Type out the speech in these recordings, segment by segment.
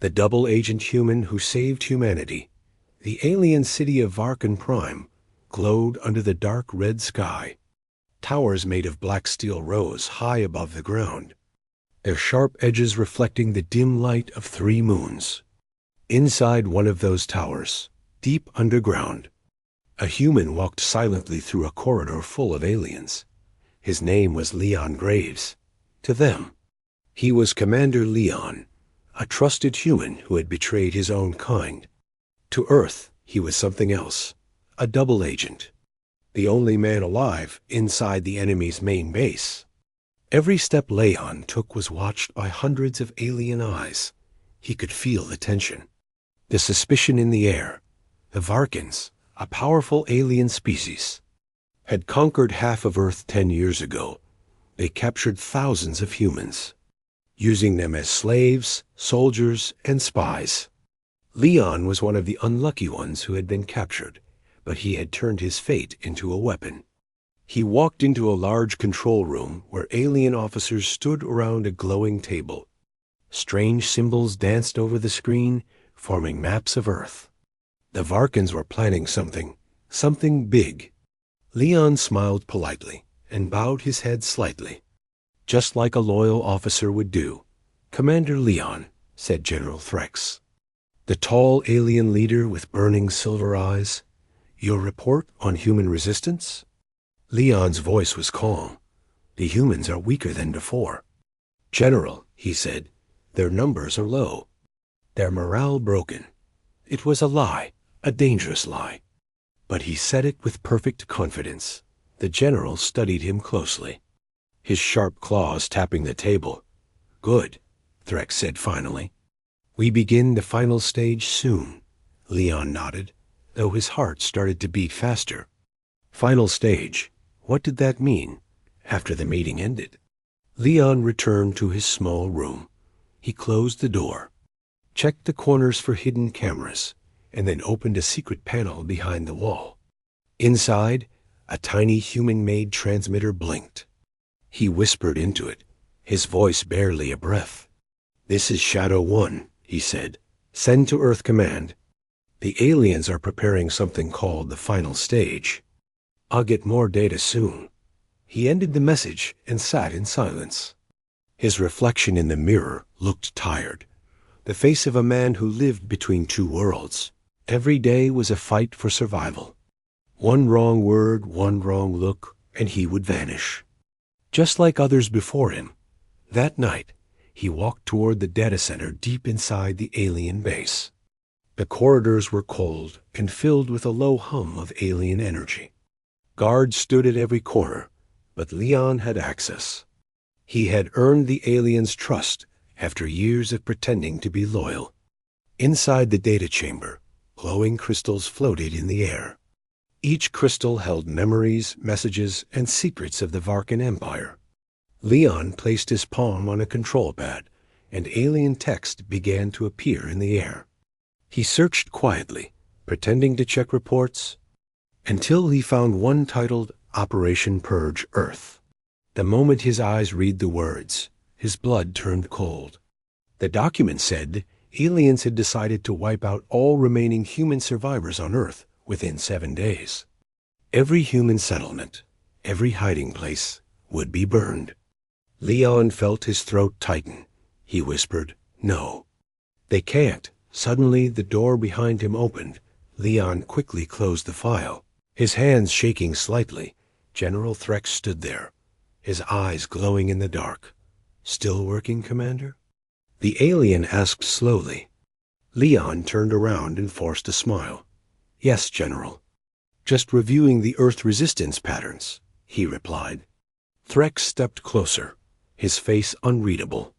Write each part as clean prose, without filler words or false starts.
The double-agent human who saved humanity. The alien city of Varken Prime glowed under the dark red sky. Towers made of black steel rose high above the ground, their sharp edges reflecting the dim light of 3 moons. Inside one of those towers, deep underground, a human walked silently through a corridor full of aliens. His name was Leon Graves. To them, he was Commander Leon, a trusted human who had betrayed his own kind. To Earth, he was something else, a double agent, the only man alive inside the enemy's main base. Every step Leon took was watched by hundreds of alien eyes. He could feel the tension, the suspicion in the air. The Varkens, a powerful alien species, had conquered half of Earth 10 years ago. They captured thousands of humans, using them as slaves, soldiers, and spies. Leon was one of the unlucky ones who had been captured, but he had turned his fate into a weapon. He walked into a large control room where alien officers stood around a glowing table. Strange symbols danced over the screen, forming maps of Earth. The Varkens were planning something big. Leon smiled politely and bowed his head slightly, just like a loyal officer would do. "Commander Leon," said General Threx, the tall alien leader with burning silver eyes, "your report on human resistance?" Leon's voice was calm. "The humans are weaker than before." "General," he said, "their numbers are low. Their morale broken." It was a lie, a dangerous lie. But he said it with perfect confidence. The general studied him closely, his sharp claws tapping the table. "Good," Threx said finally. "We begin the final stage soon." Leon nodded, though his heart started to beat faster. Final stage. What did that mean? After the meeting ended, Leon returned to his small room. He closed the door, checked the corners for hidden cameras, and then opened a secret panel behind the wall. Inside, a tiny human-made transmitter blinked. He whispered into it, his voice barely a breath. "This is Shadow 1, he said. "Send to Earth Command. The aliens are preparing something called the final stage. I'll get more data soon." He ended the message and sat in silence. His reflection in the mirror looked tired, the face of a man who lived between 2 worlds. Every day was a fight for survival. One wrong word, one wrong look, and he would vanish. Just like others before him, that night he walked toward the data center deep inside the alien base. The corridors were cold and filled with a low hum of alien energy. Guards stood at every corner, but Leon had access. He had earned the aliens' trust after years of pretending to be loyal. Inside the data chamber, glowing crystals floated in the air. Each crystal held memories, messages, and secrets of the Varken Empire. Leon placed his palm on a control pad, and alien text began to appear in the air. He searched quietly, pretending to check reports, until he found one titled Operation Purge Earth. The moment his eyes read the words, his blood turned cold. The document said aliens had decided to wipe out all remaining human survivors on Earth within 7 days. Every human settlement, every hiding place, would be burned. Leon felt his throat tighten. He whispered, "No. They can't." Suddenly, the door behind him opened. Leon quickly closed the file. His hands shaking slightly, General Threx stood there, his eyes glowing in the dark. "Still working, Commander?" The alien asked slowly. Leon turned around and forced a smile. "Yes, General. Just reviewing the Earth resistance patterns," he replied. Threx stepped closer, his face unreadable.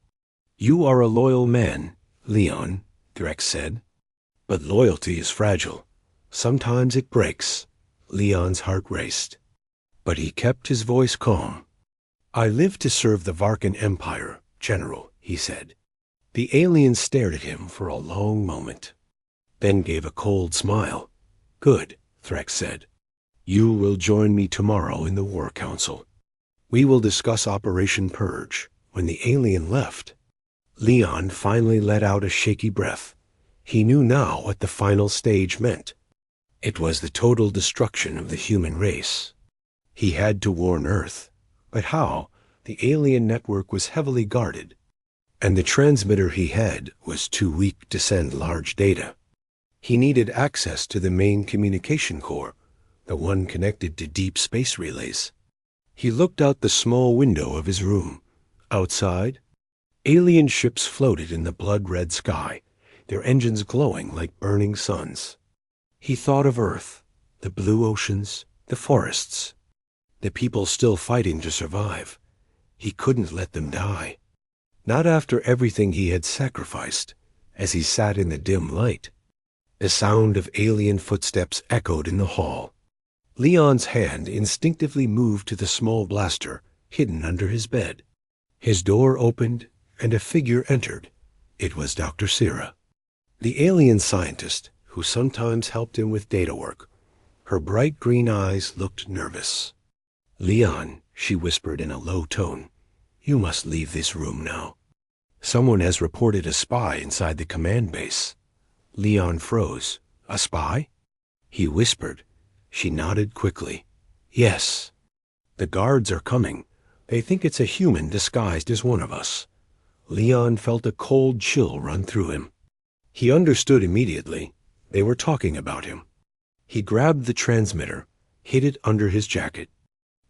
"You are a loyal man, Leon," Threx said. "But loyalty is fragile. Sometimes it breaks." Leon's heart raced, but he kept his voice calm. "I live to serve the Varken Empire, General," he said. The alien stared at him for a long moment, then gave a cold smile. "Good," Threx said. "You will join me tomorrow in the War Council. We will discuss Operation Purge." When the alien left, Leon finally let out a shaky breath. He knew now what the final stage meant. It was the total destruction of the human race. He had to warn Earth. But how? The alien network was heavily guarded, and the transmitter he had was too weak to send large data. He needed access to the main communication core, the one connected to deep space relays. He looked out the small window of his room. Outside, alien ships floated in the blood-red sky, their engines glowing like burning suns. He thought of Earth, the blue oceans, the forests, the people still fighting to survive. He couldn't let them die. Not after everything he had sacrificed. As he sat in the dim light, the sound of alien footsteps echoed in the hall. Leon's hand instinctively moved to the small blaster hidden under his bed. His door opened, and a figure entered. It was Dr. Sira, the alien scientist who sometimes helped him with data work. Her bright green eyes looked nervous. "Leon," she whispered in a low tone, "you must leave this room now. Someone has reported a spy inside the command base." Leon froze. "A spy?" he whispered. She nodded quickly. "Yes. The guards are coming. They think it's a human disguised as one of us." Leon felt a cold chill run through him. He understood immediately. They were talking about him. He grabbed the transmitter, hid it under his jacket,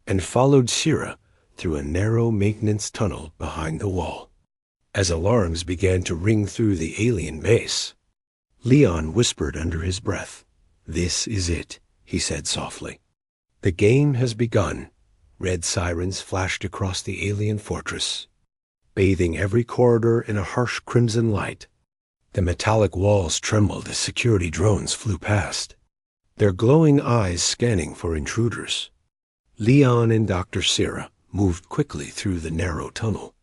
and followed Sira through a narrow maintenance tunnel behind the wall. As alarms began to ring through the alien base, Leon whispered under his breath. "This is it," he said softly. "The game has begun." Red sirens flashed across the alien fortress, bathing every corridor in a harsh crimson light. The metallic walls trembled as security drones flew past, their glowing eyes scanning for intruders. Leon and Dr. Sira moved quickly through the narrow tunnel,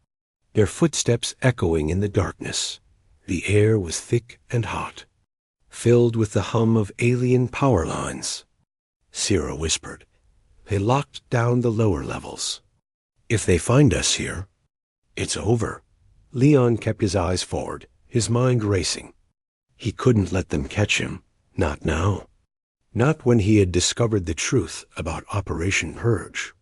their footsteps echoing in the darkness. The air was thick and hot, filled with the hum of alien power lines. Sira whispered. They locked down the lower levels. "If they find us here, it's over." Leon kept his eyes forward, his mind racing. He couldn't let them catch him. Not now. Not when he had discovered the truth about Operation Purge.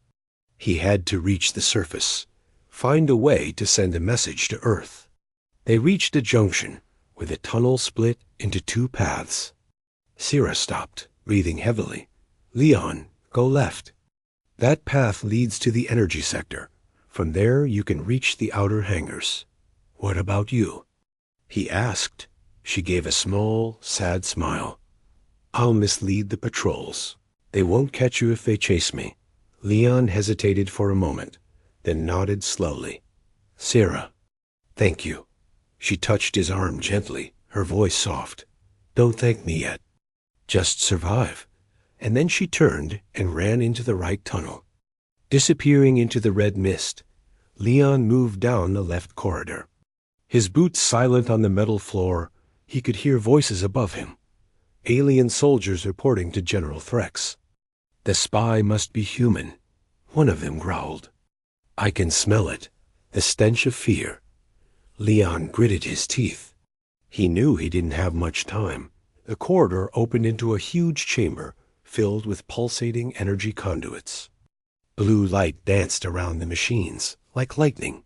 He had to reach the surface, find a way to send a message to Earth. They reached a junction where the tunnel split into two paths. Sira stopped, breathing heavily. "Leon, go left. That path leads to the energy sector. From there you can reach the outer hangars." "What about you?" he asked. She gave a small, sad smile. "I'll mislead the patrols. They won't catch you if they chase me." Leon hesitated for a moment, then nodded slowly. "Sira, thank you." She touched his arm gently, her voice soft. "Don't thank me yet. Just survive." And then she turned and ran into the right tunnel. Disappearing into the red mist, Leon moved down the left corridor. His boots silent on the metal floor, he could hear voices above him. Alien soldiers reporting to General Threx. "The spy must be human," one of them growled. "I can smell it, the stench of fear." Leon gritted his teeth. He knew he didn't have much time. The corridor opened into a huge chamber filled with pulsating energy conduits. Blue light danced around the machines, like lightning.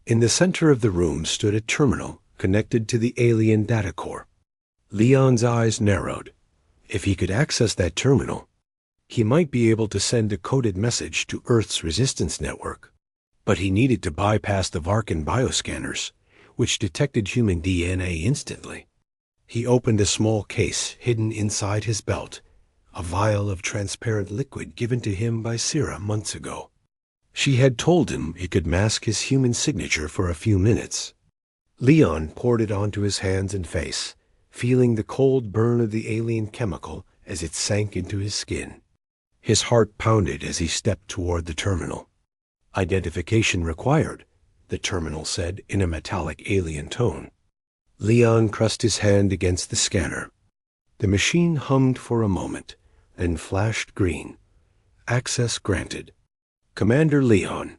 In the center of the room stood a terminal connected to the alien data core. Leon's eyes narrowed. If he could access that terminal, he might be able to send a coded message to Earth's resistance network. But he needed to bypass the Varken bioscanners, which detected human DNA instantly. He opened a small case hidden inside his belt, a vial of transparent liquid given to him by Sira months ago. She had told him it could mask his human signature for a few minutes. Leon poured it onto his hands and face, feeling the cold burn of the alien chemical as it sank into his skin. His heart pounded as he stepped toward the terminal. "Identification required," the terminal said in a metallic alien tone. Leon pressed his hand against the scanner. The machine hummed for a moment, then flashed green. "Access granted." "Commander Leon."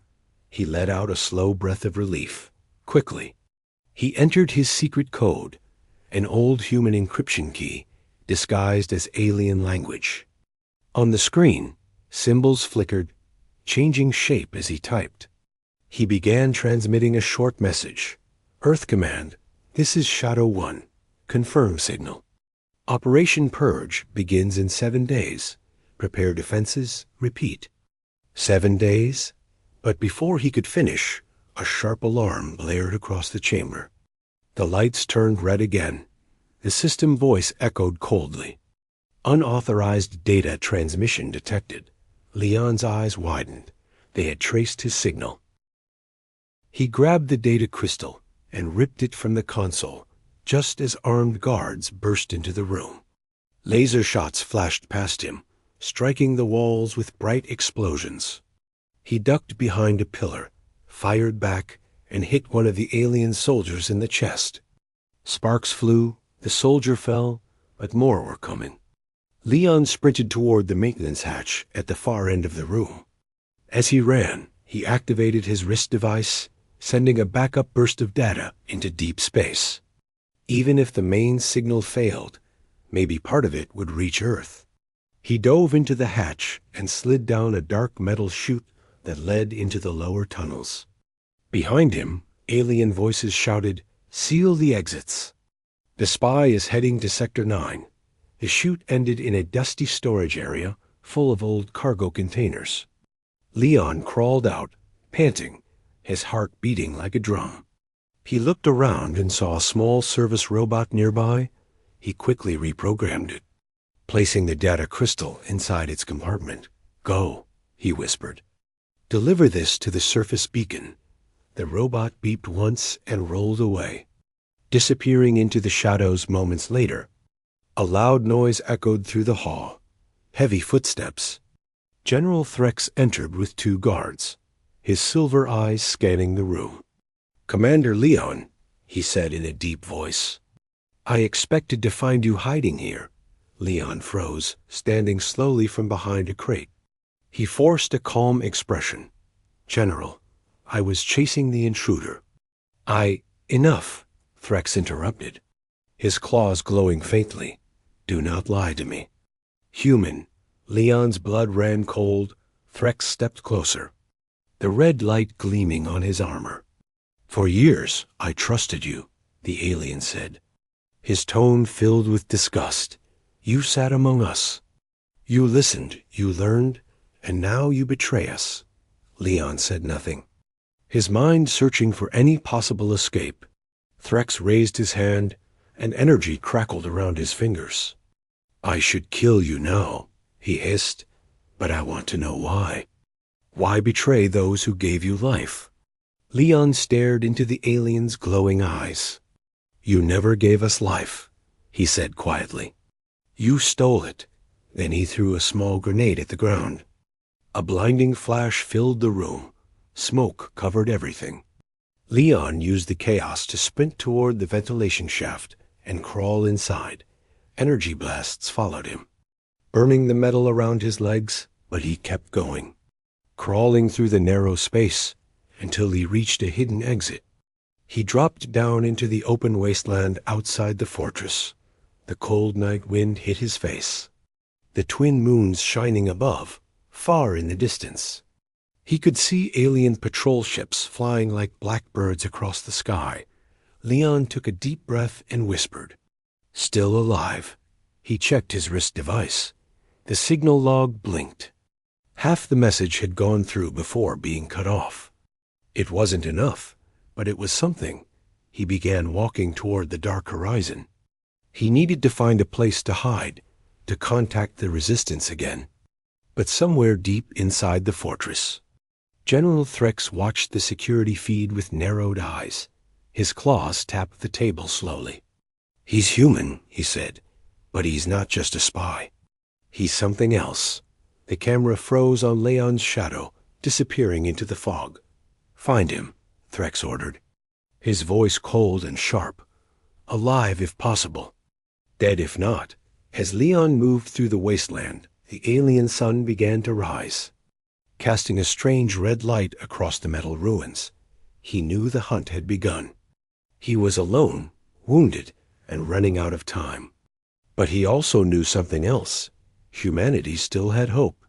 He let out a slow breath of relief. Quickly, He entered his secret code, an old human encryption key disguised as alien language. On the screen, symbols flickered, changing shape as he typed. He began transmitting a short message. Earth Command, this is Shadow 1. Confirm signal. Operation Purge begins in 7 days. Prepare defenses. Repeat. 7 days? But before he could finish, a sharp alarm blared across the chamber. The lights turned red again. The system voice echoed coldly. Unauthorized data transmission detected. Leon's eyes widened. They had traced his signal. He grabbed the data crystal and ripped it from the console, just as armed guards burst into the room. Laser shots flashed past him, striking the walls with bright explosions. He ducked behind a pillar, fired back, and hit one of the alien soldiers in the chest. Sparks flew, the soldier fell, but more were coming. Leon sprinted toward the maintenance hatch at the far end of the room. As he ran, he activated his wrist device, sending a backup burst of data into deep space. Even if the main signal failed, maybe part of it would reach Earth. He dove into the hatch and slid down a dark metal chute that led into the lower tunnels. Behind him, alien voices shouted, "Seal the exits." The spy is heading to Sector 9. The chute ended in a dusty storage area full of old cargo containers. Leon crawled out, panting, his heart beating like a drum. He looked around and saw a small service robot nearby. He quickly reprogrammed it, placing the data crystal inside its compartment. "Go," he whispered. "Deliver this to the surface beacon." The robot beeped once and rolled away, disappearing into the shadows moments later. A loud noise echoed through the hall. Heavy footsteps. General Threx entered with 2 guards, his silver eyes scanning the room. "Commander Leon," he said in a deep voice. "I expected to find you hiding here." Leon froze, standing slowly from behind a crate. He forced a calm expression. "General, I was chasing the intruder." Enough," Threx interrupted, his claws glowing faintly. "Do not lie to me." "Human." Leon's blood ran cold. Threx stepped closer, the red light gleaming on his armor. "For years, I trusted you," the alien said, his tone filled with disgust. "You sat among us. You listened, you learned, and now you betray us." Leon said nothing, his mind searching for any possible escape. Threx raised his hand, and energy crackled around his fingers. "I should kill you now," he hissed, "but I want to know why. Why betray those who gave you life?" Leon stared into the alien's glowing eyes. "You never gave us life," he said quietly. "You stole it." Then he threw a small grenade at the ground. A blinding flash filled the room. Smoke covered everything. Leon used the chaos to sprint toward the ventilation shaft and crawl inside. Energy blasts followed him, burning the metal around his legs, but he kept going, crawling through the narrow space until he reached a hidden exit. He dropped down into the open wasteland outside the fortress. The cold night wind hit his face, the twin moons shining above, far in the distance. He could see alien patrol ships flying like blackbirds across the sky. Leon took a deep breath and whispered, "Still alive." He checked his wrist device. The signal log blinked. Half the message had gone through before being cut off. It wasn't enough, but it was something. He began walking toward the dark horizon. He needed to find a place to hide, to contact the resistance again. But somewhere deep inside the fortress, General Threx watched the security feed with narrowed eyes. His claws tapped the table slowly. "He's human," he said, "but he's not just a spy. He's something else." The camera froze on Leon's shadow, disappearing into the fog. "Find him," Threx ordered, his voice cold and sharp. "Alive if possible, dead if not." As Leon moved through the wasteland, the alien sun began to rise, casting a strange red light across the metal ruins. He knew the hunt had begun. He was alone, wounded, and running out of time. But he also knew something else. Humanity still had hope,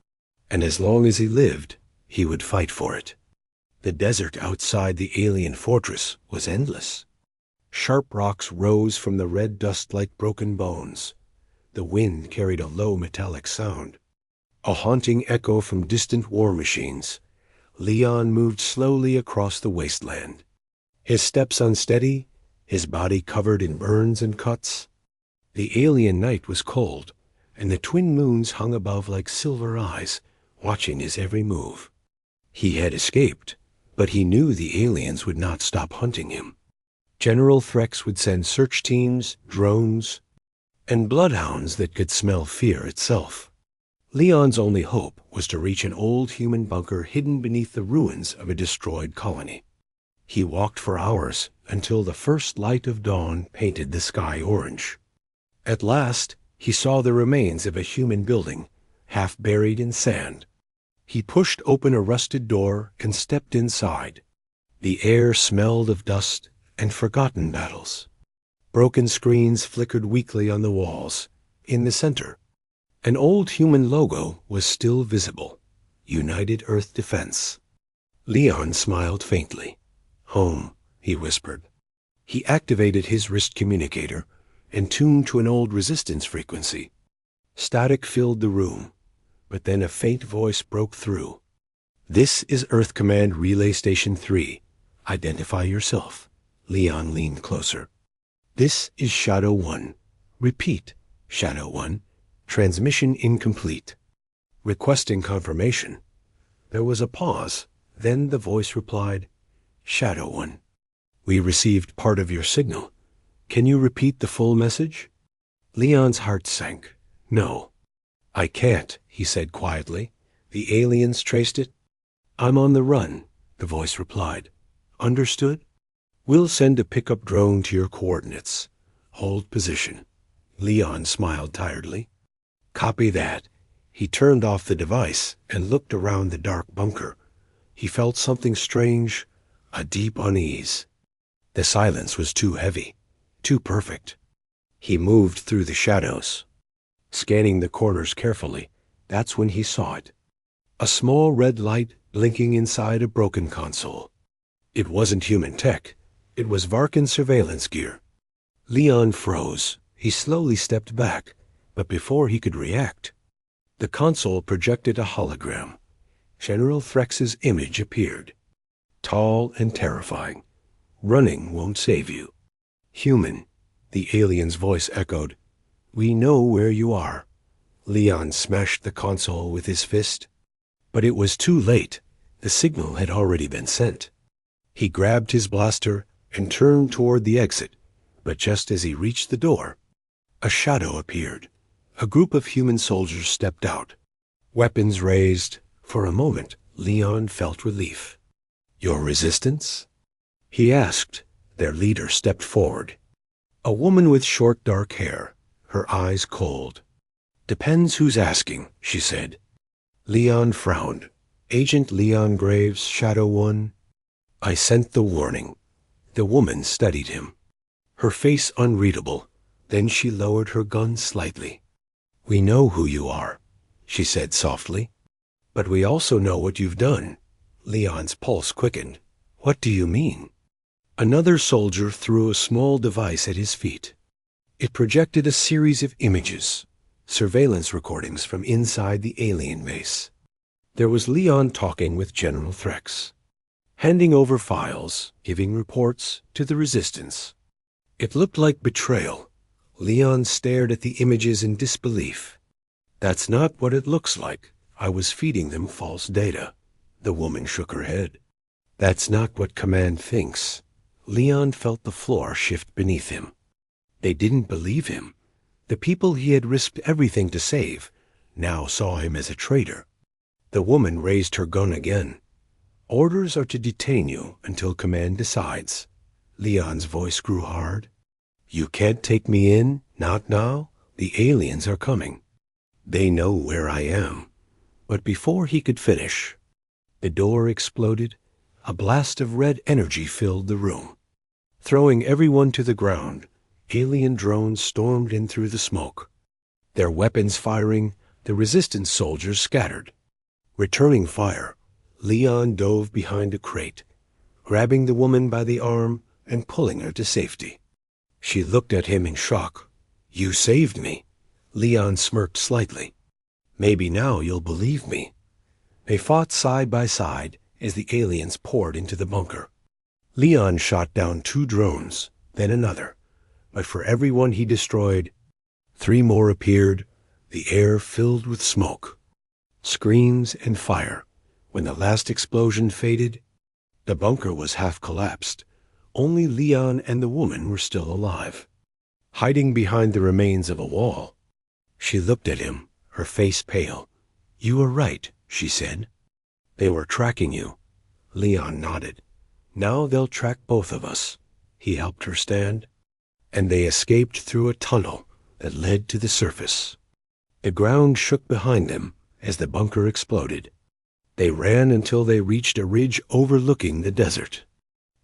and as long as he lived, he would fight for it. The desert outside the alien fortress was endless. Sharp rocks rose from the red dust like broken bones. The wind carried a low metallic sound, a haunting echo from distant war machines. Leon moved slowly across the wasteland, his steps unsteady, his body covered in burns and cuts. The alien night was cold, and the twin moons hung above like silver eyes, watching his every move. He had escaped, but he knew the aliens would not stop hunting him. General Threx would send search teams, drones, and bloodhounds that could smell fear itself. Leon's only hope was to reach an old human bunker hidden beneath the ruins of a destroyed colony. He walked for hours until the first light of dawn painted the sky orange. At last, he saw the remains of a human building, half buried in sand. He pushed open a rusted door and stepped inside. The air smelled of dust and forgotten battles. Broken screens flickered weakly on the walls. In the center, an old human logo was still visible. United Earth Defense. Leon smiled faintly. "Home," he whispered. He activated his wrist communicator and tuned to an old resistance frequency. Static filled the room, but then a faint voice broke through. "This is Earth Command Relay Station 3. Identify yourself." Leon leaned closer. "This is Shadow 1. Repeat, Shadow 1. Transmission incomplete." Requesting confirmation. There was a pause. Then the voice replied, "Shadow 1. We received part of your signal. Can you repeat the full message?" Leon's heart sank. "No, I can't," he said quietly. "The aliens traced it." "I'm on the run," the voice replied. "Understood? We'll send a pickup drone to your coordinates. Hold position." Leon smiled tiredly. "Copy that." He turned off the device and looked around the dark bunker. He felt something strange, a deep unease. The silence was too heavy, too perfect. He moved through the shadows, scanning the corners carefully. That's when he saw it. A small red light blinking inside a broken console. It wasn't human tech. It was Varken surveillance gear. Leon froze. He slowly stepped back, but before he could react, the console projected a hologram. General Threx's image appeared. Tall and terrifying. "Running won't save you." "Human," the alien's voice echoed. "We know where you are." Leon smashed the console with his fist. But it was too late. The signal had already been sent. He grabbed his blaster and turned toward the exit, but just as he reached the door, a shadow appeared. A group of human soldiers stepped out, weapons raised. For a moment, Leon felt relief. "Your resistance?" he asked. Their leader stepped forward. A woman with short dark hair, her eyes cold. "Depends who's asking," she said. Leon frowned. "Agent Leon Graves, Shadow 1. I sent the warning." The woman studied him, her face unreadable. Then she lowered her gun slightly. "We know who you are," she said softly. "But we also know what you've done." Leon's pulse quickened. "What do you mean?" Another soldier threw a small device at his feet. It projected a series of images, surveillance recordings from inside the alien base. There was Leon talking with General Threx, handing over files, giving reports to the resistance. It looked like betrayal. Leon stared at the images in disbelief. "That's not what it looks like. I was feeding them false data." The woman shook her head. "That's not what Command thinks." Leon felt the floor shift beneath him. They didn't believe him. The people he had risked everything to save now saw him as a traitor. The woman raised her gun again. "Orders are to detain you until Command decides." Leon's voice grew hard. "You can't take me in, not now. The aliens are coming. They know where I am." But before he could finish, the door exploded. A blast of red energy filled the room. Throwing everyone to the ground, alien drones stormed in through the smoke. Their weapons firing, the resistance soldiers scattered. Returning fire, Leon dove behind a crate, grabbing the woman by the arm and pulling her to safety. She looked at him in shock. "You saved me." Leon smirked slightly. "Maybe now you'll believe me." They fought side by side as the aliens poured into the bunker. Leon shot down 2 drones, then another, but for every one he destroyed, 3 more appeared, the air filled with smoke. Screams and fire. When the last explosion faded, the bunker was half collapsed. Only Leon and the woman were still alive, hiding behind the remains of a wall. She looked at him, her face pale. "You were right," she said. "They were tracking you." Leon nodded. "Now they'll track both of us." He helped her stand, and they escaped through a tunnel that led to the surface. The ground shook behind them as the bunker exploded. They ran until they reached a ridge overlooking the desert.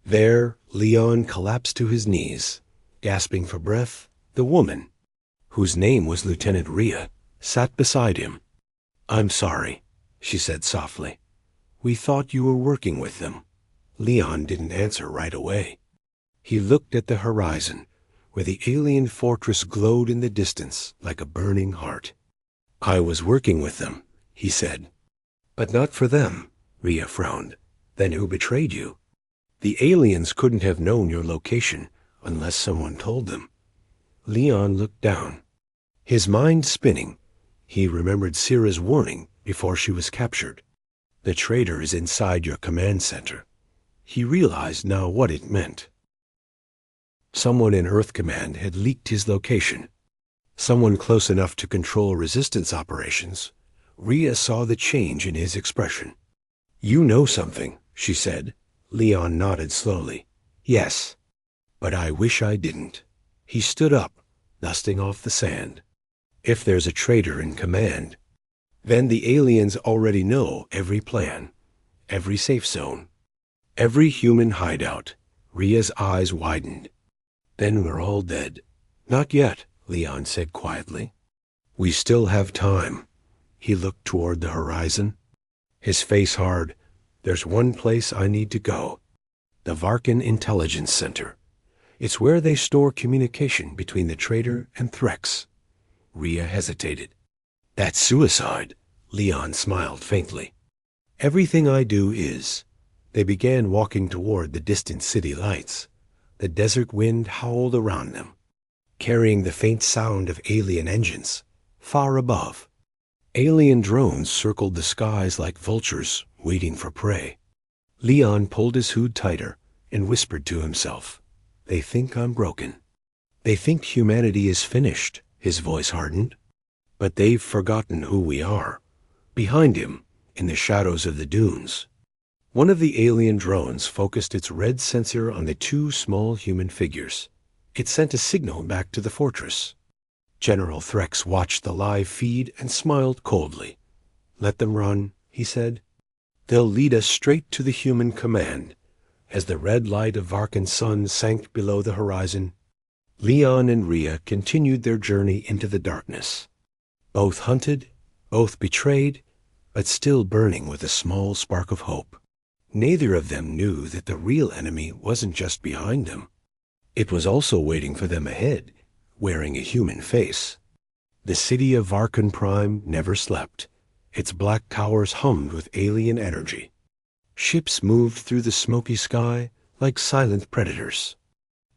There, Leon collapsed to his knees, gasping for breath. The woman, whose name was Lieutenant Rhea, sat beside him. "I'm sorry," she said softly. "We thought you were working with them." Leon didn't answer right away. He looked at the horizon, where the alien fortress glowed in the distance like a burning heart. "I was working with them," he said. "But not for them," Rhea frowned. "Then who betrayed you?" "The aliens couldn't have known your location unless someone told them." Leon looked down, his mind spinning. He remembered Syrah's warning before she was captured. "The traitor is inside your command center." He realized now what it meant. Someone in Earth Command had leaked his location. Someone close enough to control resistance operations. Rhea saw the change in his expression. "You know something," she said. Leon nodded slowly. "Yes, but I wish I didn't." He stood up, dusting off the sand. "If there's a traitor in command, then the aliens already know every plan, every safe zone, every human hideout." Rhea's eyes widened. "Then we're all dead." "Not yet," Leon said quietly. "We still have time." He looked toward the horizon, his face hard. "There's one place I need to go. The Varken Intelligence Center. It's where they store communication between the traitor and Threx." Rhea hesitated. "That's suicide." Leon smiled faintly. "Everything I do is." They began walking toward the distant city lights. The desert wind howled around them, carrying the faint sound of alien engines. Far above, alien drones circled the skies like vultures waiting for prey. Leon pulled his hood tighter and whispered to himself, "They think I'm broken. They think humanity is finished." His voice hardened. "But they've forgotten who we are." Behind him, in the shadows of the dunes, one of the alien drones focused its red sensor on the 2 small human figures. It sent a signal back to the fortress. General Threx watched the live feed and smiled coldly. "Let them run," he said. "They'll lead us straight to the human command." As the red light of Varken's sun sank below the horizon, Leon and Rhea continued their journey into the darkness. Both hunted, both betrayed, but still burning with a small spark of hope. Neither of them knew that the real enemy wasn't just behind them. It was also waiting for them ahead, wearing a human face. The city of Varken Prime never slept. Its black towers hummed with alien energy. Ships moved through the smoky sky like silent predators.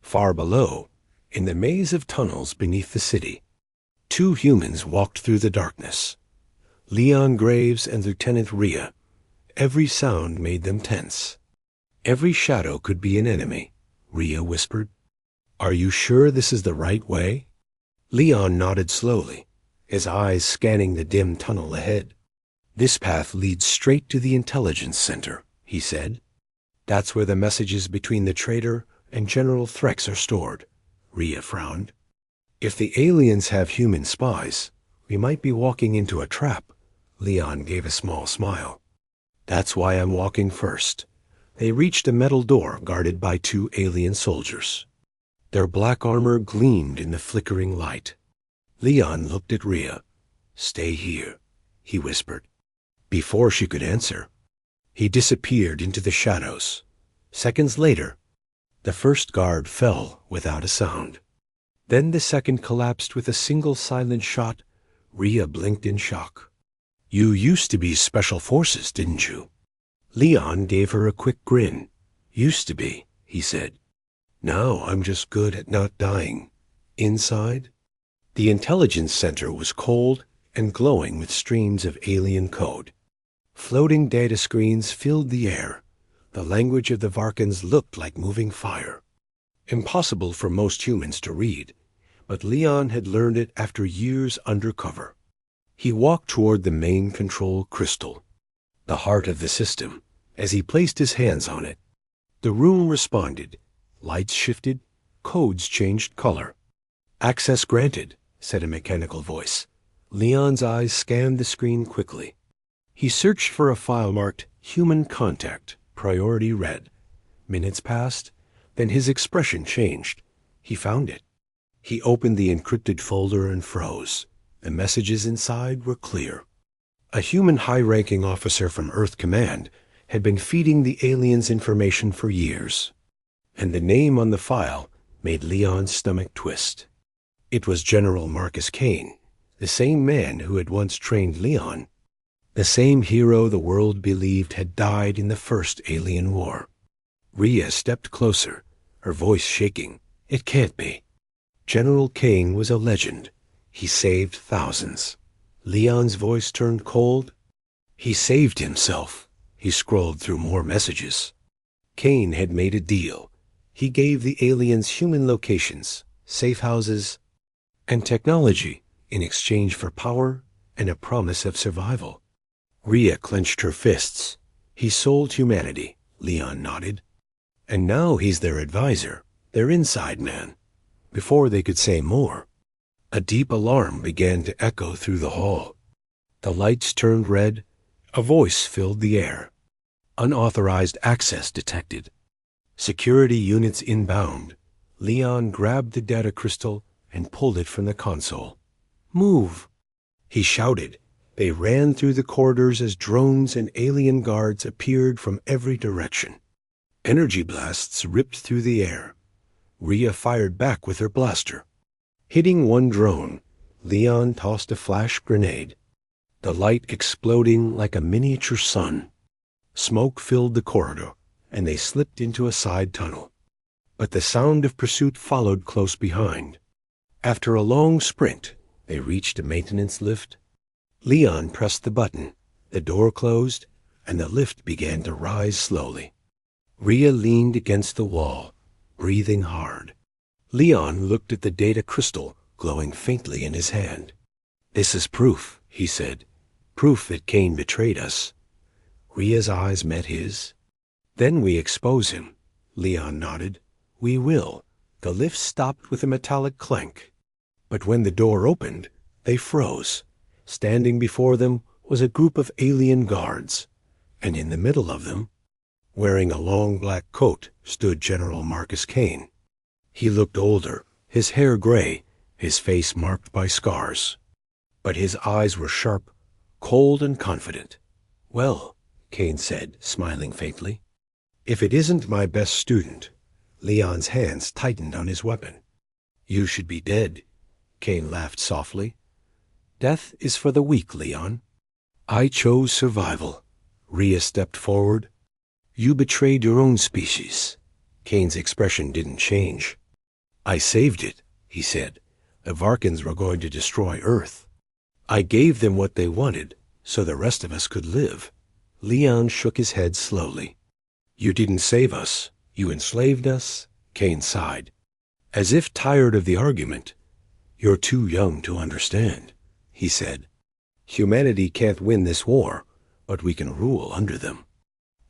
Far below, in the maze of tunnels beneath the city, 2 humans walked through the darkness. Leon Graves and Lieutenant Rhea. Every sound made them tense. "Every shadow could be an enemy," Rhea whispered. "Are you sure this is the right way?" Leon nodded slowly, his eyes scanning the dim tunnel ahead. "This path leads straight to the intelligence center," he said. "That's where the messages between the traitor and General Threx are stored." Rhea frowned. "If the aliens have human spies, we might be walking into a trap." Leon gave a small smile. "That's why I'm walking first. They reached a metal door guarded by 2 alien soldiers. Their black armor gleamed in the flickering light. Leon looked at Rhea. "Stay here," he whispered. Before she could answer, he disappeared into the shadows. Seconds later, the first guard fell without a sound. Then the second collapsed with a single silent shot. Rhea blinked in shock. "You used to be Special Forces, didn't you?" Leon gave her a quick grin. "Used to be," he said. "Now I'm just good at not dying." Inside, the intelligence center was cold and glowing with streams of alien code. Floating data screens filled the air. The language of the Varkens looked like moving fire. Impossible for most humans to read, but Leon had learned it after years undercover. He walked toward the main control crystal, the heart of the system. As he placed his hands on it, the room responded. Lights shifted, codes changed color. "Access granted," said a mechanical voice. Leon's eyes scanned the screen quickly. He searched for a file marked Human Contact, priority red. Minutes passed, then his expression changed. He found it. He opened the encrypted folder and froze. The messages inside were clear. A human high-ranking officer from Earth Command had been feeding the aliens information for years, and the name on the file made Leon's stomach twist. It was General Marcus Kane, the same man who had once trained Leon, the same hero the world believed had died in the first alien war. Rhea stepped closer, her voice shaking. "It can't be." General Kane was a legend. He saved thousands. Leon's voice turned cold. "He saved himself." He scrolled through more messages. Kane had made a deal. He gave the aliens human locations, safe houses, and technology in exchange for power and a promise of survival. Rhea clenched her fists. "He sold humanity," Leon nodded. "And now he's their advisor, their inside man." Before they could say more, a deep alarm began to echo through the hall. The lights turned red. A voice filled the air. "Unauthorized access detected. Security units inbound." Leon grabbed the data crystal and pulled it from the console. "Move!" he shouted. They ran through the corridors as drones and alien guards appeared from every direction. Energy blasts ripped through the air. Rhea fired back with her blaster. Hitting one drone, Leon tossed a flash grenade, the light exploding like a miniature sun. Smoke filled the corridor, and they slipped into a side tunnel. But the sound of pursuit followed close behind. After a long sprint, they reached a maintenance lift. Leon pressed the button. The door closed, and the lift began to rise slowly. Rhea leaned against the wall, breathing hard. Leon looked at the data crystal glowing faintly in his hand. "This is proof," he said. "Proof that Kane betrayed us." Rhea's eyes met his. "Then we expose him." Leon nodded. "We will." The lift stopped with a metallic clank. But when the door opened, they froze. Standing before them was a group of alien guards, and in the middle of them, wearing a long black coat, stood General Marcus Kane. He looked older, his hair gray, his face marked by scars. But his eyes were sharp, cold and confident. "Well," Kane said, smiling faintly, "if it isn't my best student." Leon's hands tightened on his weapon. "You should be dead." Kane laughed softly. "Death is for the weak, Leon." "I chose survival." Rhea stepped forward. "You betrayed your own species." Kane's expression didn't change. "I saved it," he said. "The Varkens were going to destroy Earth. I gave them what they wanted, so the rest of us could live." Leon shook his head slowly. "You didn't save us. You enslaved us." Kane sighed, as if tired of the argument. "You're too young to understand," he said. "Humanity can't win this war, but we can rule under them.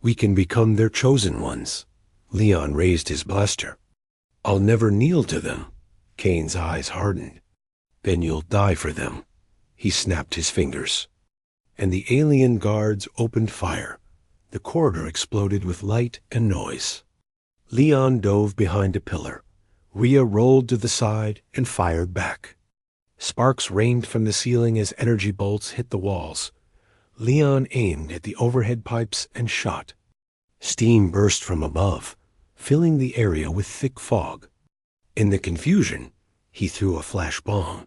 We can become their chosen ones." Leon raised his blaster. "I'll never kneel to them." Kane's eyes hardened. "Then you'll die for them." He snapped his fingers. And the alien guards opened fire. The corridor exploded with light and noise. Leon dove behind a pillar. Rhea rolled to the side and fired back. Sparks rained from the ceiling as energy bolts hit the walls. Leon aimed at the overhead pipes and shot. Steam burst from above, filling the area with thick fog. In the confusion, he threw a flash bomb.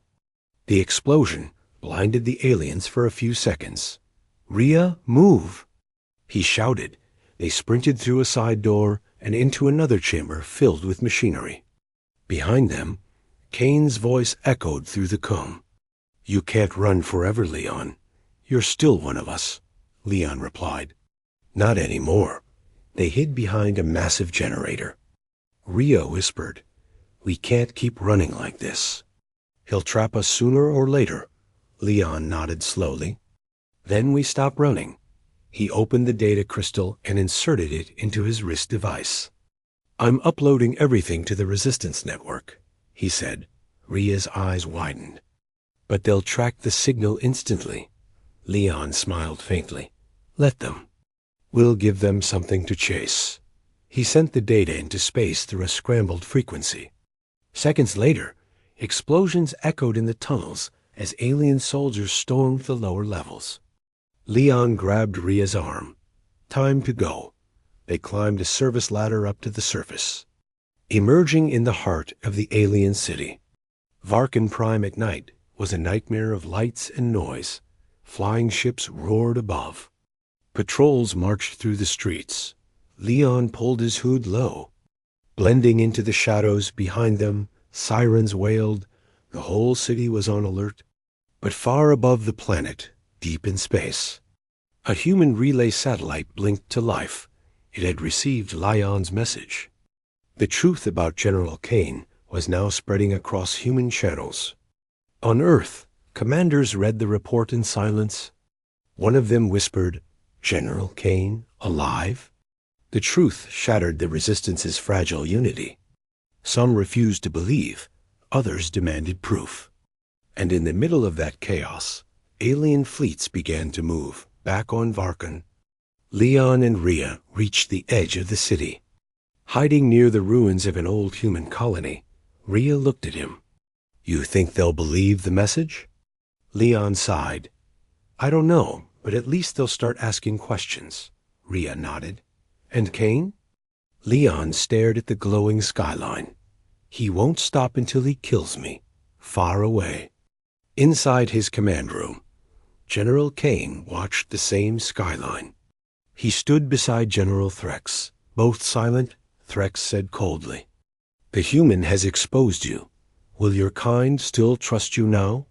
The explosion blinded the aliens for a few seconds. "Rhea, move!" he shouted. They sprinted through a side door and into another chamber filled with machinery. Behind them, Kane's voice echoed through the comb. "You can't run forever, Leon. You're still one of us," Leon replied. "Not anymore." They hid behind a massive generator. Rhea whispered, "We can't keep running like this." "He'll trap us sooner or later," Leon nodded slowly. "Then we stop running." He opened the data crystal and inserted it into his wrist device. "I'm uploading everything to the resistance network," he said. Rhea's eyes widened. "But they'll track the signal instantly." Leon smiled faintly. "Let them. We'll give them something to chase." He sent the data into space through a scrambled frequency. Seconds later, explosions echoed in the tunnels as alien soldiers stormed the lower levels. Leon grabbed Rhea's arm. "Time to go." They climbed a service ladder up to the surface. Emerging in the heart of the alien city, Varken Prime at night was a nightmare of lights and noise. Flying ships roared above. Patrols marched through the streets. Leon pulled his hood low. Blending into the shadows behind them, sirens wailed. The whole city was on alert. But far above the planet, deep in space, a human relay satellite blinked to life. It had received Leon's message. The truth about General Kane was now spreading across human channels. On Earth, commanders read the report in silence. One of them whispered, "General Kane, alive?" The truth shattered the Resistance's fragile unity. Some refused to believe, others demanded proof. And in the middle of that chaos, alien fleets began to move, back on Varken. Leon and Rhea reached the edge of the city. Hiding near the ruins of an old human colony, Rhea looked at him. "You think they'll believe the message?" Leon sighed. "I don't know, but at least they'll start asking questions." Rhea nodded. "And Kane?" Leon stared at the glowing skyline. "He won't stop until he kills me, far away." Inside his command room, General Kane watched the same skyline. He stood beside General Threx, both silent. Threx said coldly, "The human has exposed you. Will your kind still trust you now?"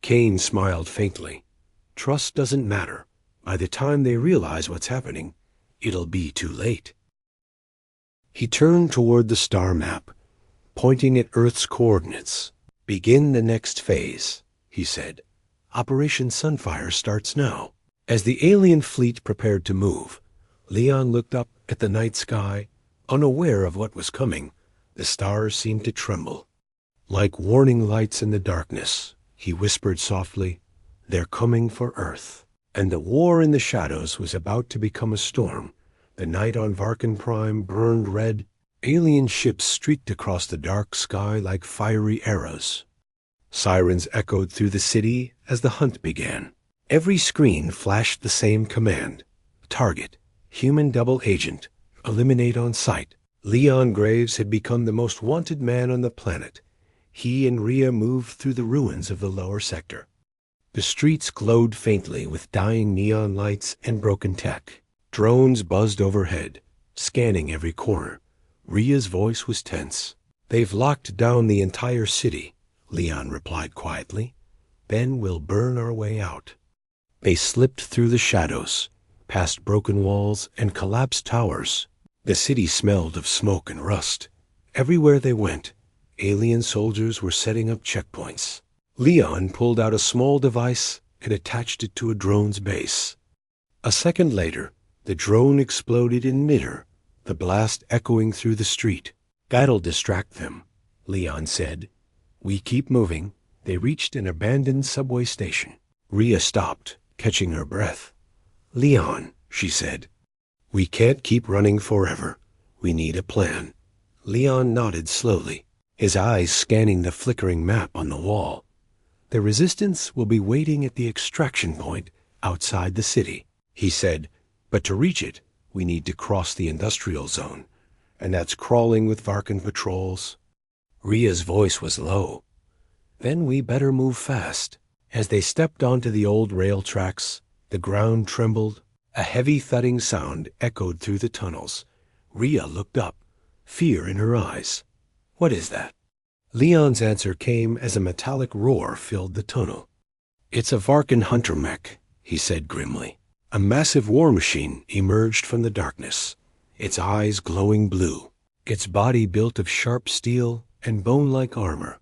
Kane smiled faintly. "Trust doesn't matter. By the time they realize what's happening, it'll be too late." He turned toward the star map, pointing at Earth's coordinates. "Begin the next phase," he said. "Operation Sunfire starts now." As the alien fleet prepared to move, Leon looked up at the night sky. Unaware of what was coming, the stars seemed to tremble. Like warning lights in the darkness, he whispered softly, "They're coming for Earth." And the war in the shadows was about to become a storm. The night on Varken Prime burned red. Alien ships streaked across the dark sky like fiery arrows. Sirens echoed through the city as the hunt began. Every screen flashed the same command: target, human double agent, eliminate on sight. Leon Graves had become the most wanted man on the planet. He and Rhea moved through the ruins of the lower sector. The streets glowed faintly with dying neon lights and broken tech. Drones buzzed overhead, scanning every corner. Rhea's voice was tense. "They've locked down the entire city," Leon replied quietly. "Then we'll burn our way out." They slipped through the shadows, past broken walls and collapsed towers. The city smelled of smoke and rust. Everywhere they went, alien soldiers were setting up checkpoints. Leon pulled out a small device and attached it to a drone's base. A second later, the drone exploded in midair, the blast echoing through the street. "That'll distract them," Leon said. "We keep moving." They reached an abandoned subway station. Rhea stopped, catching her breath. "Leon," she said. We can't keep running forever. We need a plan. Leon nodded slowly, his eyes scanning the flickering map on the wall. The resistance will be waiting at the extraction point outside the city, he said, but to reach it, we need to cross the industrial zone, and that's crawling with Varken patrols. Ria's voice was low. Then we better move fast. As they stepped onto the old rail tracks, the ground trembled. A heavy thudding sound echoed through the tunnels. Ria looked up, fear in her eyes. What is that? Leon's answer came as a metallic roar filled the tunnel. It's a Varken hunter mech, he said grimly. A massive war machine emerged from the darkness, its eyes glowing blue, its body built of sharp steel and bone-like armor.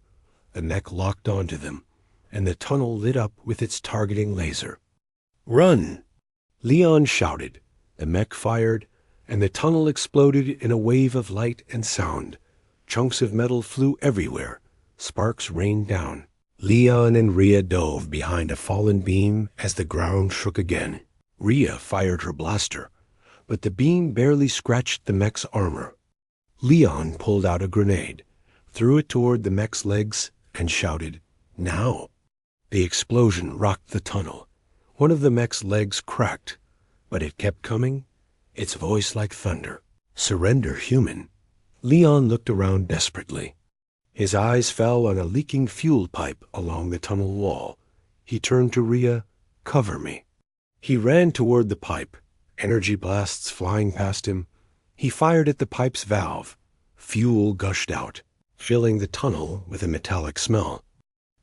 The mech locked onto them, and the tunnel lit up with its targeting laser. Run! Leon shouted. The mech fired, and the tunnel exploded in a wave of light and sound. Chunks of metal flew everywhere. Sparks rained down. Leon and Ria dove behind a fallen beam as the ground shook again. Ria fired her blaster, but the beam barely scratched the mech's armor. Leon pulled out a grenade, threw it toward the mech's legs, and shouted, "Now!" The explosion rocked the tunnel. One of the mech's legs cracked, but it kept coming, its voice like thunder. Surrender, human. Leon looked around desperately. His eyes fell on a leaking fuel pipe along the tunnel wall. He turned to Ria. Cover me. He ran toward the pipe, energy blasts flying past him. He fired at the pipe's valve. Fuel gushed out, filling the tunnel with a metallic smell.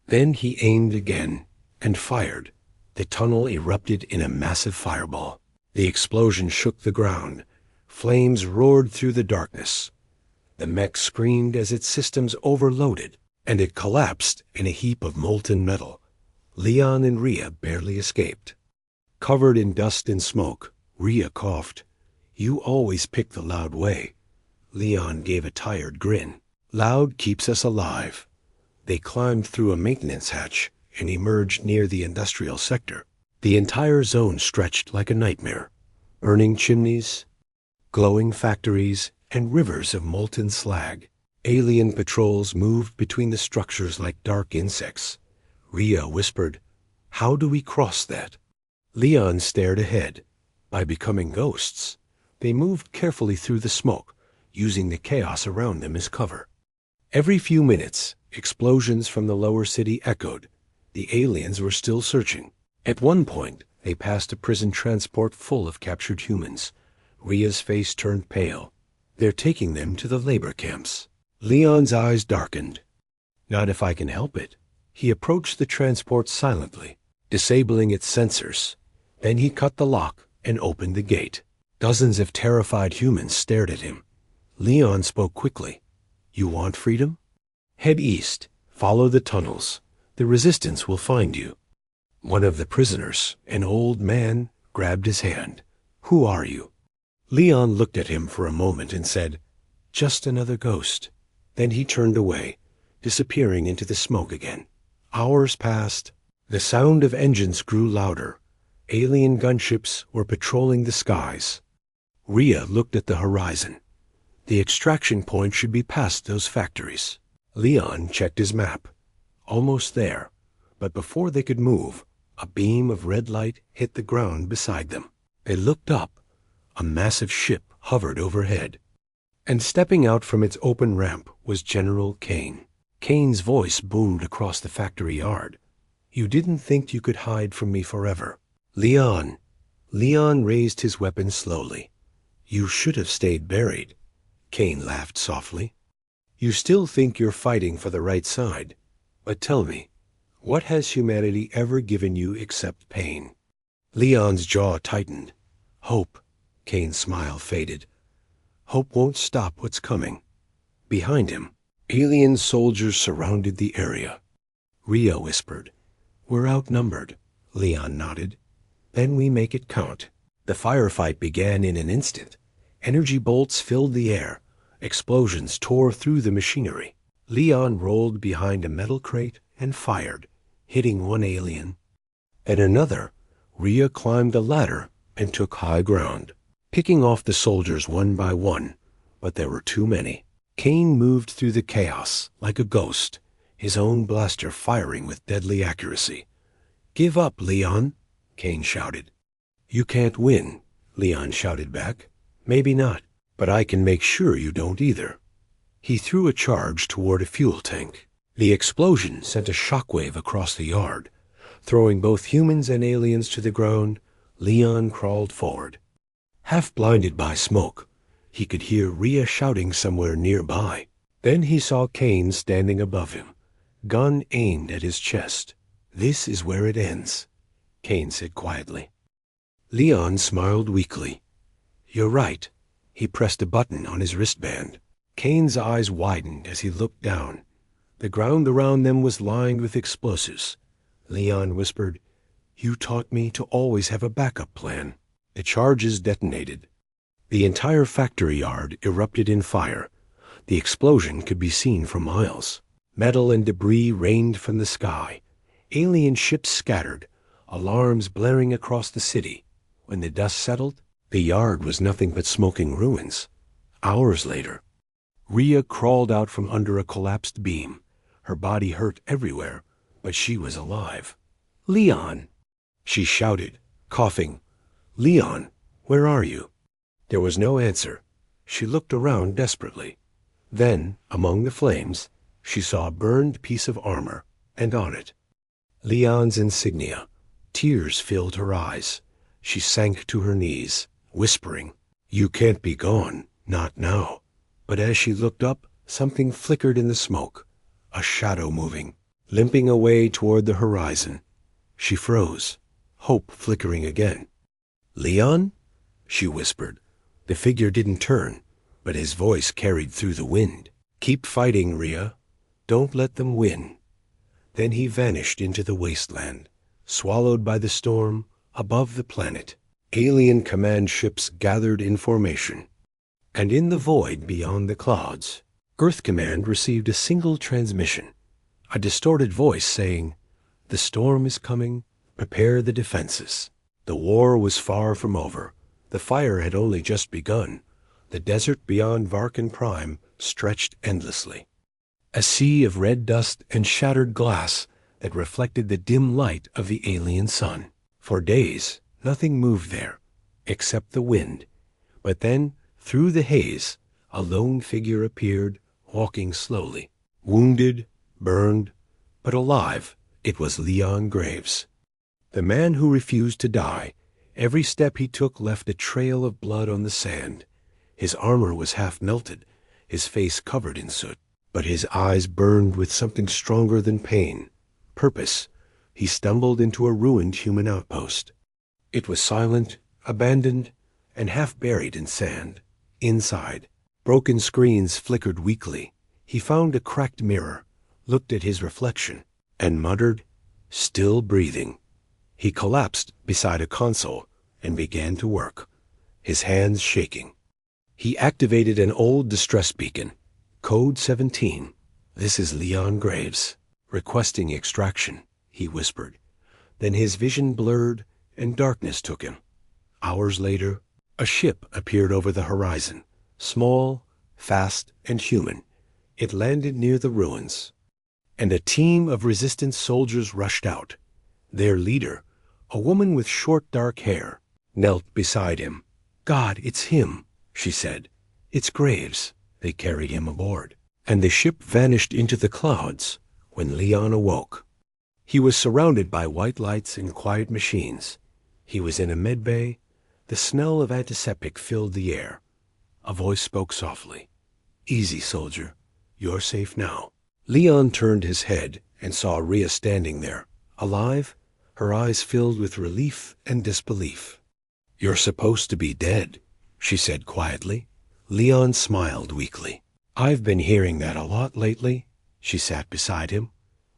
Then he aimed again and fired. The tunnel erupted in a massive fireball. The explosion shook the ground. Flames roared through the darkness. The mech screamed as its systems overloaded, and it collapsed in a heap of molten metal. Leon and Ria barely escaped. Covered in dust and smoke, Ria coughed. You always pick the loud way. Leon gave a tired grin. Loud keeps us alive. They climbed through a maintenance hatch and emerged near the industrial sector. The entire zone stretched like a nightmare. Burning chimneys, glowing factories, and rivers of molten slag. Alien patrols moved between the structures like dark insects. Ria whispered, "How do we cross that?" Leon stared ahead. By becoming ghosts, they moved carefully through the smoke, using the chaos around them as cover. Every few minutes, explosions from the lower city echoed. The aliens were still searching. At one point, they passed a prison transport full of captured humans. Ria's face turned pale. They're taking them to the labor camps. Leon's eyes darkened. Not if I can help it. He approached the transport silently, disabling its sensors. Then he cut the lock and opened the gate. Dozens of terrified humans stared at him. Leon spoke quickly. You want freedom? Head east. Follow the tunnels. The resistance will find you. One of the prisoners, an old man, grabbed his hand. Who are you? Leon looked at him for a moment and said, Just another ghost. Then he turned away, disappearing into the smoke again. Hours passed. The sound of engines grew louder. Alien gunships were patrolling the skies. Ria looked at the horizon. The extraction point should be past those factories. Leon checked his map. Almost there, but before they could move, a beam of red light hit the ground beside them. They looked up. A massive ship hovered overhead. And stepping out from its open ramp was General Kane. Kane's voice boomed across the factory yard. You didn't think you could hide from me forever. Leon. Leon raised his weapon slowly. You should have stayed buried. Kane laughed softly. You still think you're fighting for the right side. But tell me, what has humanity ever given you except pain? Leon's jaw tightened. Hope. Kane's smile faded. Hope won't stop what's coming. Behind him, alien soldiers surrounded the area. Ria whispered. We're outnumbered. Leon nodded. Then we make it count. The firefight began in an instant. Energy bolts filled the air. Explosions tore through the machinery. Leon rolled behind a metal crate and fired, hitting one alien. At another, Ria climbed a ladder and took high ground. picking off the soldiers one by one, but there were too many. Kane moved through the chaos like a ghost, his own blaster firing with deadly accuracy. "Give up, Leon," Kane shouted. "You can't win," Leon shouted back. "Maybe not, but I can make sure you don't either." He threw a charge toward a fuel tank. The explosion sent a shockwave across the yard. Throwing both humans and aliens to the ground, Leon crawled forward. Half blinded by smoke, he could hear Rhea shouting somewhere nearby. Then he saw Kane standing above him, gun aimed at his chest. "This is where it ends," Kane said quietly. Leon smiled weakly. "You're right." He pressed a button on his wristband. Kane's eyes widened as he looked down. The ground around them was lined with explosives. Leon whispered, "You taught me to always have a backup plan." The charges detonated. The entire factory yard erupted in fire. The explosion could be seen for miles. Metal and debris rained from the sky. Alien ships scattered, alarms blaring across the city. When the dust settled, the yard was nothing but smoking ruins. Hours later, Rhea crawled out from under a collapsed beam. Her body hurt everywhere, but she was alive. "Leon!" she shouted, coughing. "Leon, where are you?" There was no answer. She looked around desperately. Then, among the flames, she saw a burned piece of armor, and on it, Leon's insignia. Tears filled her eyes. She sank to her knees, whispering, "You can't be gone, not now." But as she looked up, something flickered in the smoke, a shadow moving, limping away toward the horizon. She froze, hope flickering again. "Leon?" she whispered. The figure didn't turn, but his voice carried through the wind. "Keep fighting, Rhea. Don't let them win." Then he vanished into the wasteland, swallowed by the storm. Above the planet, alien command ships gathered in formation. And in the void beyond the clouds, Earth Command received a single transmission, a distorted voice saying, "The storm is coming. Prepare the defenses." The war was far from over. The fire had only just begun. The desert beyond Varken Prime stretched endlessly. A sea of red dust and shattered glass that reflected the dim light of the alien sun. For days, nothing moved there, except the wind. But then, through the haze, a lone figure appeared, walking slowly. Wounded, burned, but alive, it was Leon Graves. The man who refused to die. Every step he took left a trail of blood on the sand. His armor was half melted, his face covered in soot. But his eyes burned with something stronger than pain. Purpose. He stumbled into a ruined human outpost. It was silent, abandoned, and half buried in sand. Inside, broken screens flickered weakly. He found a cracked mirror, looked at his reflection, and muttered, "Still breathing." He collapsed beside a console and began to work, his hands shaking. He activated an old distress beacon. "Code 17. This is Leon Graves, requesting extraction," he whispered. Then his vision blurred and darkness took him. Hours later, a ship appeared over the horizon, small, fast, and human. It landed near the ruins, and a team of resistance soldiers rushed out. Their leader, a woman with short dark hair, knelt beside him. "God, it's him," she said. "It's Graves." They carried him aboard, and the ship vanished into the clouds when Leon awoke. He was surrounded by white lights and quiet machines. He was in a medbay. The smell of antiseptic filled the air. A voice spoke softly. "Easy, soldier. You're safe now." Leon turned his head and saw Rhea standing there, alive, her eyes filled with relief and disbelief. "You're supposed to be dead," she said quietly. Leon smiled weakly. "I've been hearing that a lot lately." She sat beside him.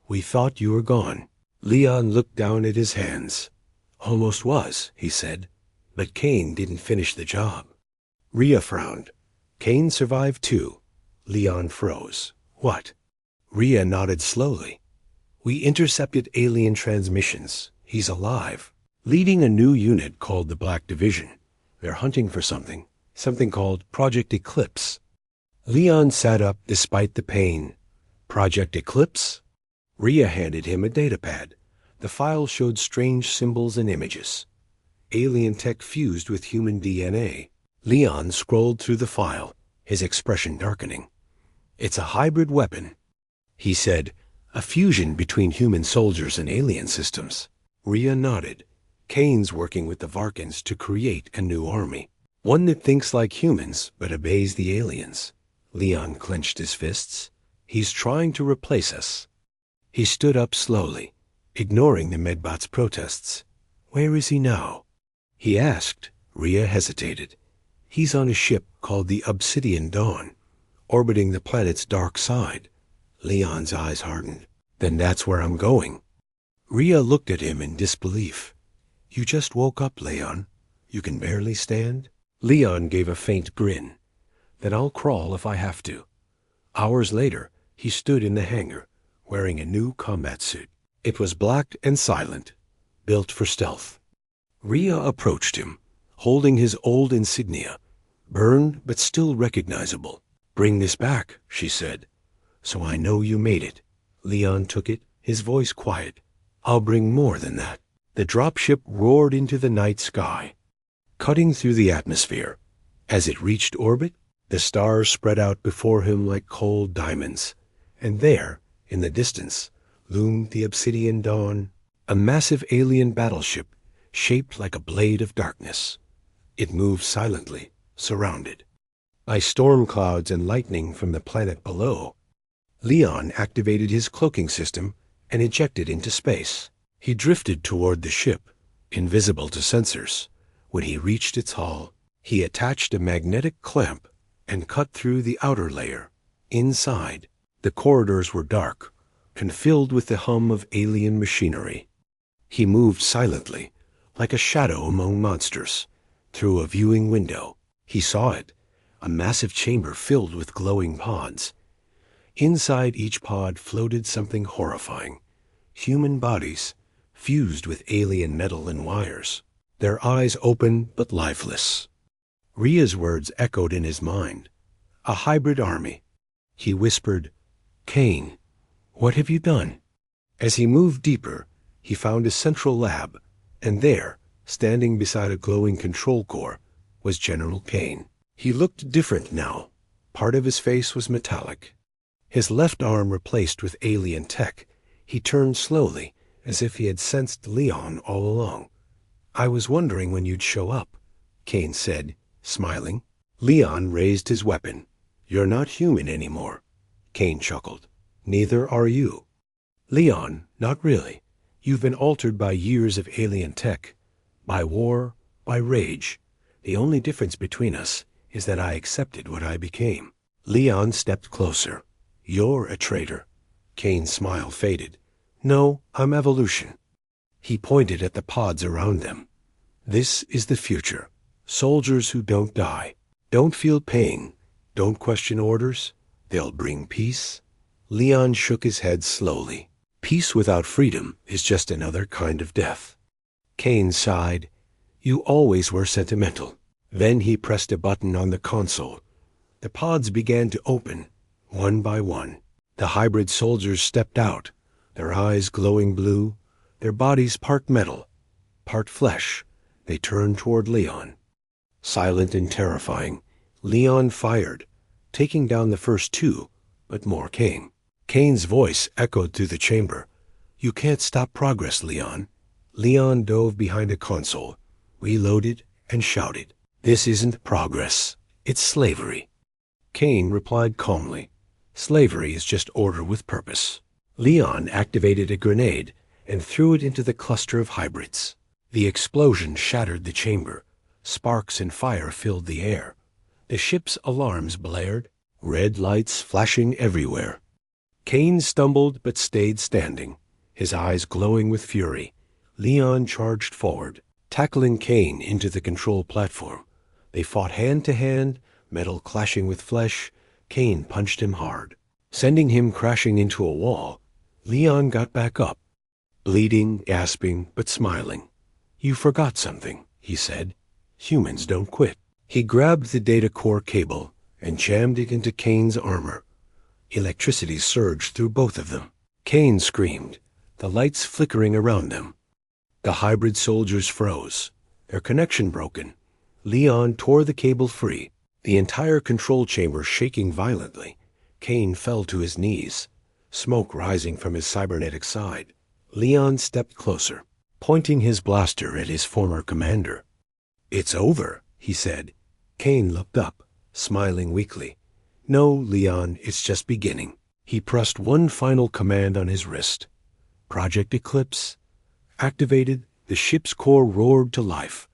"We thought you were gone." Leon looked down at his hands. "Almost was," he said. "But Kane didn't finish the job." Rhea frowned. "Kane survived too." Leon froze. "What?" Rhea nodded slowly. "We intercepted alien transmissions. He's alive. Leading a new unit called the Black Division. They're hunting for something called Project Eclipse. Leon sat up despite the pain. Project Eclipse? Rhea handed him a datapad. The file showed strange symbols and images. Alien tech fused with human DNA. Leon scrolled through the file, his expression darkening. It's a hybrid weapon, he said, a fusion between human soldiers and alien systems. Rhea nodded. Kane's working with the Varkens to create a new army. One that thinks like humans but obeys the aliens. Leon clenched his fists. He's trying to replace us. He stood up slowly, ignoring the Medbot's protests. Where is he now? He asked. Rhea hesitated. He's on a ship called the Obsidian Dawn, orbiting the planet's dark side. Leon's eyes hardened. Then that's where I'm going. Rhea looked at him in disbelief. You just woke up, Leon. You can barely stand? Leon gave a faint grin. Then I'll crawl if I have to. Hours later, he stood in the hangar, wearing a new combat suit. It was black and silent, built for stealth. Rhea approached him, holding his old insignia, burned but still recognizable. Bring this back, she said, so I know you made it. Leon took it, his voice quiet. I'll bring more than that. The dropship roared into the night sky, cutting through the atmosphere. As it reached orbit, the stars spread out before him like cold diamonds. And there, in the distance, loomed the Obsidian Dawn, a massive alien battleship shaped like a blade of darkness. It moved silently, surrounded by storm clouds and lightning from the planet below. Leon activated his cloaking system and ejected into space. He drifted toward the ship, invisible to sensors. When he reached its hull, he attached a magnetic clamp and cut through the outer layer. Inside, the corridors were dark and filled with the hum of alien machinery. He moved silently, like a shadow among monsters. Through a viewing window, he saw it, a massive chamber filled with glowing pods. Inside each pod floated something horrifying. Human bodies, fused with alien metal and wires, their eyes open but lifeless. Rhea's words echoed in his mind. A hybrid army. He whispered, Kane, what have you done? As he moved deeper, he found a central lab, and there, standing beside a glowing control core, was General Kane. He looked different now. Part of his face was metallic. His left arm replaced with alien tech. He turned slowly, as if he had sensed Leon all along. I was wondering when you'd show up, Kane said, smiling. Leon raised his weapon. You're not human anymore. Kane chuckled. Neither are you. Leon, not really. You've been altered by years of alien tech, by war, by rage. The only difference between us is that I accepted what I became. Leon stepped closer. You're a traitor. Kane's smile faded. No, I'm evolution. He pointed at the pods around them. This is the future. Soldiers who don't die, don't feel pain, don't question orders. They'll bring peace. Leon shook his head slowly. Peace without freedom is just another kind of death. Kane sighed. You always were sentimental. Then he pressed a button on the console. The pods began to open, one by one. The hybrid soldiers stepped out, their eyes glowing blue, their bodies part metal, part flesh. They turned toward Leon. Silent and terrifying, Leon fired, taking down the first two, but more came. Kane's voice echoed through the chamber. You can't stop progress, Leon. Leon dove behind a console, reloaded, and shouted. This isn't progress. It's slavery. Kane replied calmly. Slavery is just order with purpose. Leon activated a grenade and threw it into the cluster of hybrids. The explosion shattered the chamber. Sparks and fire filled the air. The ship's alarms blared, red lights flashing everywhere. Kane stumbled but stayed standing, his eyes glowing with fury. Leon charged forward, tackling Kane into the control platform. They fought hand to hand, metal clashing with flesh. Kane punched him hard, sending him crashing into a wall. Leon got back up, bleeding, gasping, but smiling. You forgot something, he said. Humans don't quit. He grabbed the data core cable and jammed it into Kane's armor. Electricity surged through both of them. Kane screamed, the lights flickering around them. The hybrid soldiers froze, their connection broken. Leon tore the cable free, the entire control chamber shaking violently. Kane fell to his knees, smoke rising from his cybernetic side. Leon stepped closer, pointing his blaster at his former commander. "It's over," he said. Kane looked up, smiling weakly. "No, Leon, it's just beginning." He pressed one final command on his wrist. Project Eclipse. Activated, the ship's core roared to life.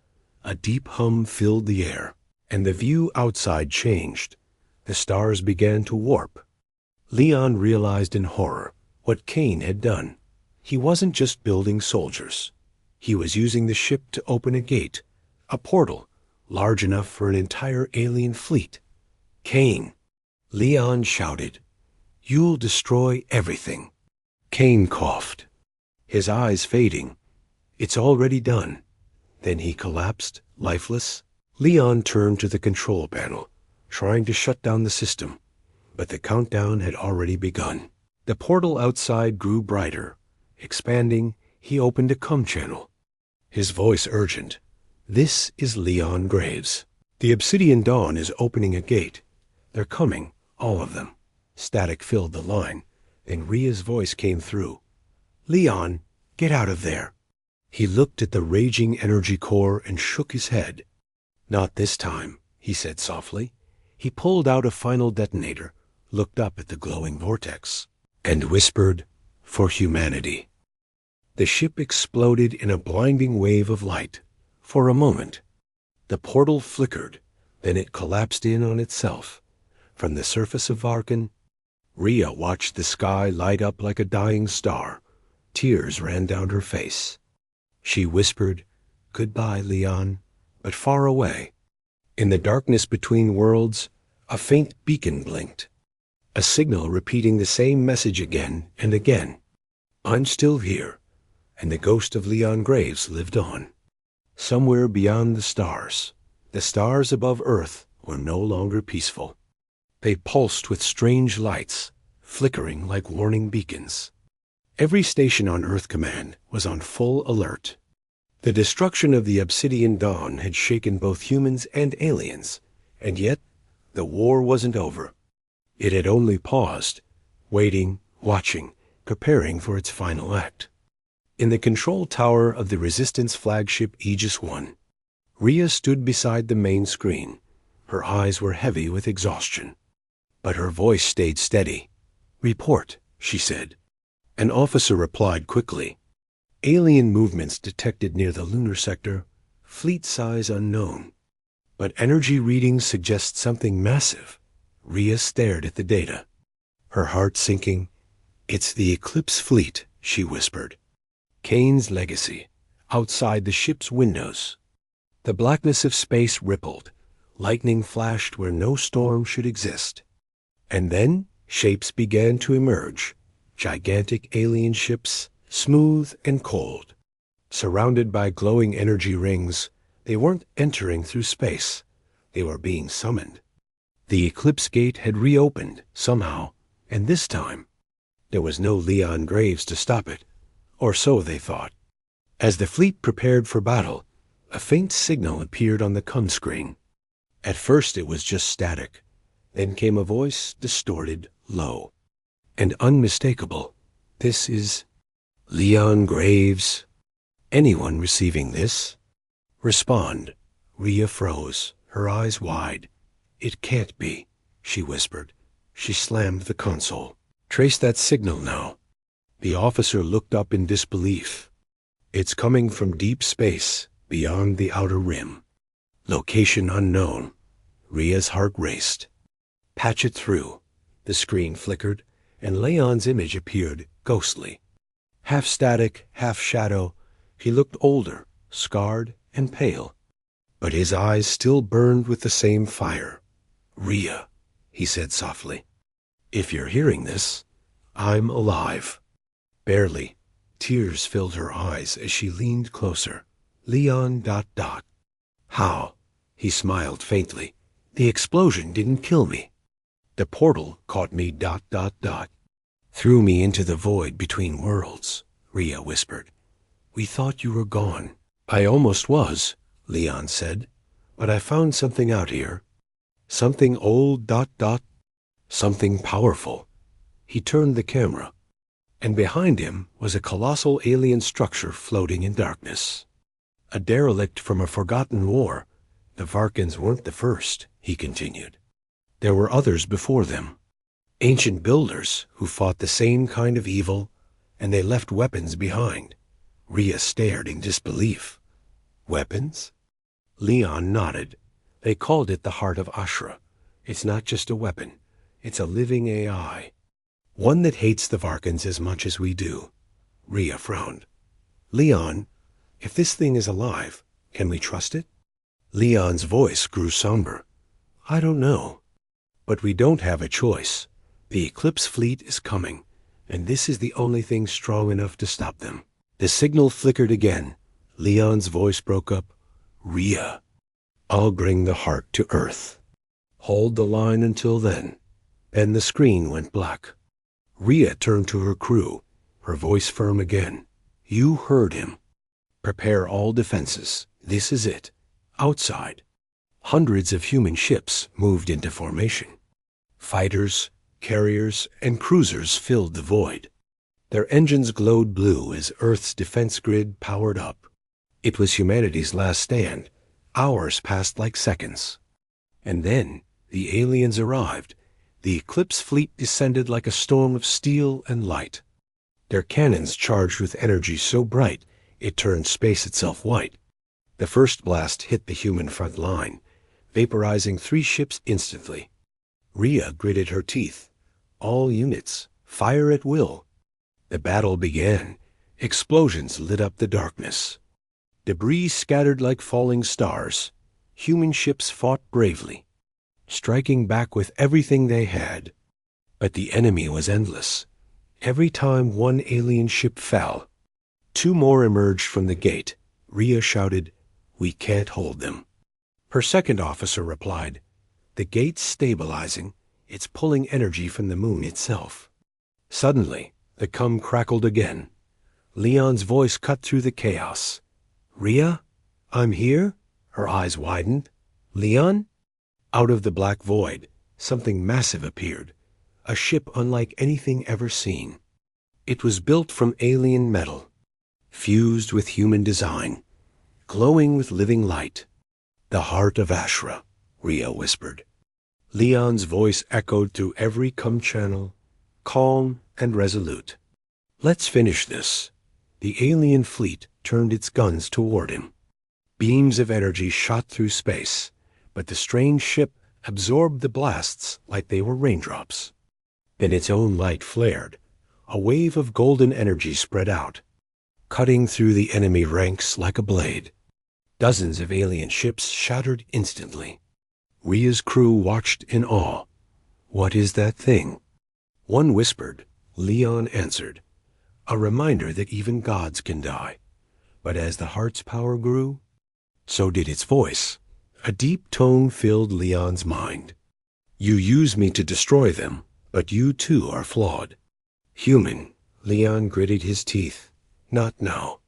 A deep hum filled the air, and the view outside changed. The stars began to warp. Leon realized in horror what Kane had done. He wasn't just building soldiers. He was using the ship to open a gate, a portal, large enough for an entire alien fleet. "Kane!" Leon shouted. "You'll destroy everything." Kane coughed, his eyes fading. "It's already done." Then he collapsed, lifeless. Leon turned to the control panel, trying to shut down the system, but the countdown had already begun. The portal outside grew brighter. Expanding, he opened a comm channel. His voice urgent. "This is Leon Graves. The Obsidian Dawn is opening a gate. They're coming, all of them." Static filled the line, and Rhea's voice came through. "Leon, get out of there." He looked at the raging energy core and shook his head. "Not this time," he said softly. He pulled out a final detonator, looked up at the glowing vortex, and whispered, "For humanity." The ship exploded in a blinding wave of light. For a moment, the portal flickered, then it collapsed in on itself. From the surface of Varken, Rhea watched the sky light up like a dying star. Tears ran down her face. She whispered, "Goodbye, Leon," but far away. In the darkness between worlds, a faint beacon blinked, a signal repeating the same message again and again. "I'm still here," and the ghost of Leon Graves lived on. Somewhere beyond the stars above Earth were no longer peaceful. They pulsed with strange lights, flickering like warning beacons. Every station on Earth Command was on full alert. The destruction of the Obsidian Dawn had shaken both humans and aliens, and yet the war wasn't over. It had only paused, waiting, watching, preparing for its final act. In the control tower of the Resistance flagship Aegis I, Rhea stood beside the main screen. Her eyes were heavy with exhaustion, but her voice stayed steady. "Report," she said. An officer replied quickly. "Alien movements detected near the lunar sector. Fleet size unknown. But energy readings suggest something massive." Rhea stared at the data, her heart sinking. "It's the Eclipse fleet," she whispered. "Kane's legacy, outside the ship's windows." The blackness of space rippled. Lightning flashed where no storm should exist. And then shapes began to emerge. Gigantic alien ships, smooth and cold. Surrounded by glowing energy rings, they weren't entering through space. They were being summoned. The Eclipse Gate had reopened, somehow, and this time, there was no Leon Graves to stop it. Or so they thought. As the fleet prepared for battle, a faint signal appeared on the comm screen. At first it was just static. Then came a voice, distorted, low, and unmistakable. "This is Leon Graves. Anyone receiving this? Respond." Rhea froze, her eyes wide. "It can't be," she whispered. She slammed the console. "Trace that signal now." The officer looked up in disbelief. "It's coming from deep space, beyond the outer rim. Location unknown." Rhea's heart raced. "Patch it through." The screen flickered, and Leon's image appeared, ghostly. Half static, half shadow, he looked older, scarred, and pale. But his eyes still burned with the same fire. "Rhea," he said softly, "if you're hearing this, I'm alive." Barely. Tears filled her eyes as she leaned closer. Leon ... How? He smiled faintly. The explosion didn't kill me. The portal caught me ... Threw me into the void between worlds, Rhea whispered. We thought you were gone. I almost was, Leon said. But I found something out here. Something old ... Something powerful. He turned the camera, and behind him was a colossal alien structure floating in darkness. A derelict from a forgotten war. The Varkens weren't the first, he continued. There were others before them. Ancient builders who fought the same kind of evil, and they left weapons behind. Rhea stared in disbelief. Weapons? Leon nodded. They called it the Heart of Ashra. It's not just a weapon. It's a living AI. One that hates the Varkens as much as we do. Rhea frowned. Leon, if this thing is alive, can we trust it? Leon's voice grew somber. I don't know. But we don't have a choice. The Eclipse fleet is coming, and this is the only thing strong enough to stop them. The signal flickered again. Leon's voice broke up. Rhea, I'll bring the heart to Earth. Hold the line until then. And the screen went black. Rhea turned to her crew, her voice firm again. You heard him. Prepare all defenses. This is it. Outside. Hundreds of human ships moved into formation. Fighters, carriers, and cruisers filled the void. Their engines glowed blue as Earth's defense grid powered up. It was humanity's last stand. Hours passed like seconds. And then the aliens arrived. The Eclipse fleet descended like a storm of steel and light. Their cannons charged with energy so bright it turned space itself white. The first blast hit the human front line, vaporizing 3 ships instantly. Rhea gritted her teeth. All units, fire at will. The battle began. Explosions lit up the darkness. Debris scattered like falling stars. Human ships fought bravely, striking back with everything they had. But the enemy was endless. Every time one alien ship fell, 2 more emerged from the gate. Rhea shouted, We can't hold them. Her second officer replied, The gate's stabilizing. It's pulling energy from the moon itself. Suddenly, the cum crackled again. Leon's voice cut through the chaos. Rhea? I'm here? Her eyes widened. Leon? Out of the black void, something massive appeared. A ship unlike anything ever seen. It was built from alien metal, fused with human design, glowing with living light. The Heart of Ashra, Rhea whispered. Leon's voice echoed through every cum channel, calm and resolute. Let's finish this. The alien fleet turned its guns toward him. Beams of energy shot through space, but the strange ship absorbed the blasts like they were raindrops. Then its own light flared. A wave of golden energy spread out, cutting through the enemy ranks like a blade. Dozens of alien ships shattered instantly. Rhea's crew watched in awe. What is that thing? One whispered. Leon answered. A reminder that even gods can die. But as the heart's power grew, so did its voice. A deep tone filled Leon's mind. You use me to destroy them, but you too are flawed. Human, Leon gritted his teeth. Not now.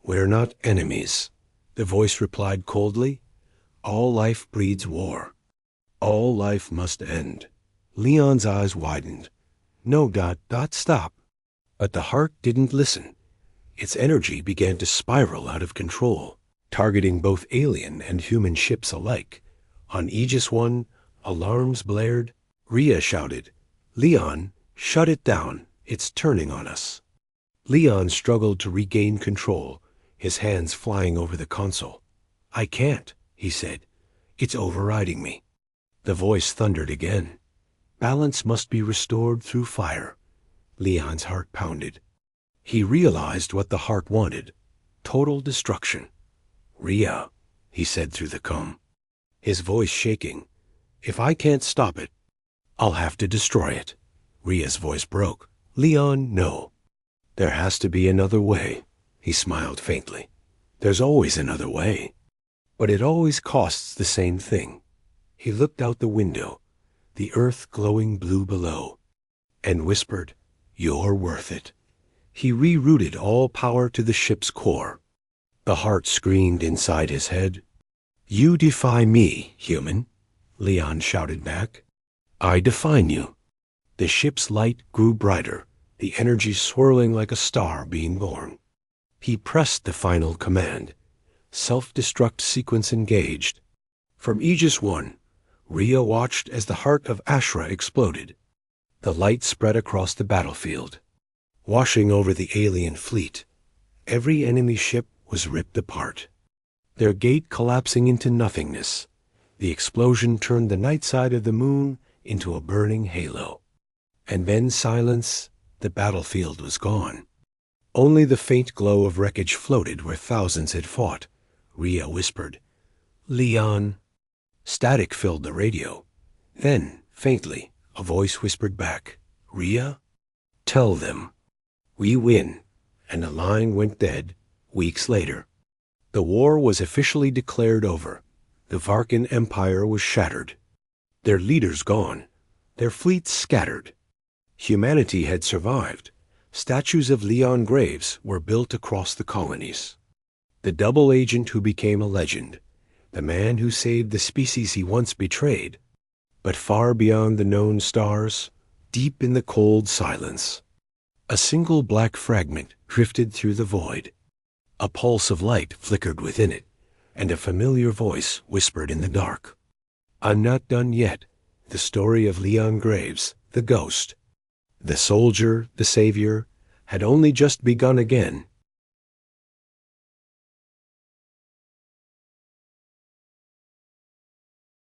We're not enemies. The voice replied coldly. All life breeds war. All life must end. Leon's eyes widened. No, stop. But the heart didn't listen. Its energy began to spiral out of control, targeting both alien and human ships alike. On Aegis 1, alarms blared. Rhea shouted, Leon, shut it down. It's turning on us. Leon struggled to regain control, his hands flying over the console. I can't, he said. It's overriding me. The voice thundered again. Balance must be restored through fire. Leon's heart pounded. He realized what the heart wanted. Total destruction. Rhea, he said through the cum, his voice shaking. If I can't stop it, I'll have to destroy it. Rhea's voice broke. Leon, no. There has to be another way. He smiled faintly. There's always another way. But it always costs the same thing. He looked out the window, the earth glowing blue below, and whispered, "You're worth it." He rerouted all power to the ship's core. The heart screamed inside his head. "You defy me, human," Leon shouted back. "I define you." The ship's light grew brighter, the energy swirling like a star being born. He pressed the final command. Self-destruct sequence engaged. From Aegis 1, Rhea watched as the heart of Ashra exploded. The light spread across the battlefield, washing over the alien fleet. Every enemy ship was ripped apart, their gate collapsing into nothingness. The explosion turned the night side of the moon into a burning halo. And then silence. The battlefield was gone. Only the faint glow of wreckage floated where thousands had fought. Rhea whispered, "Leon." Static filled the radio. Then, faintly, a voice whispered back, "Rhea, tell them we win." And the line went dead weeks later. The war was officially declared over. The Varken Empire was shattered. Their leaders gone. Their fleets scattered. Humanity had survived. Statues of Leon Graves were built across the colonies. The double agent who became a legend, the man who saved the species he once betrayed. But far beyond the known stars, deep in the cold silence, a single black fragment drifted through the void. A pulse of light flickered within it, and a familiar voice whispered in the dark, "I'm not done yet." The story of Leon Graves, the ghost, the soldier, the savior, had only just begun again.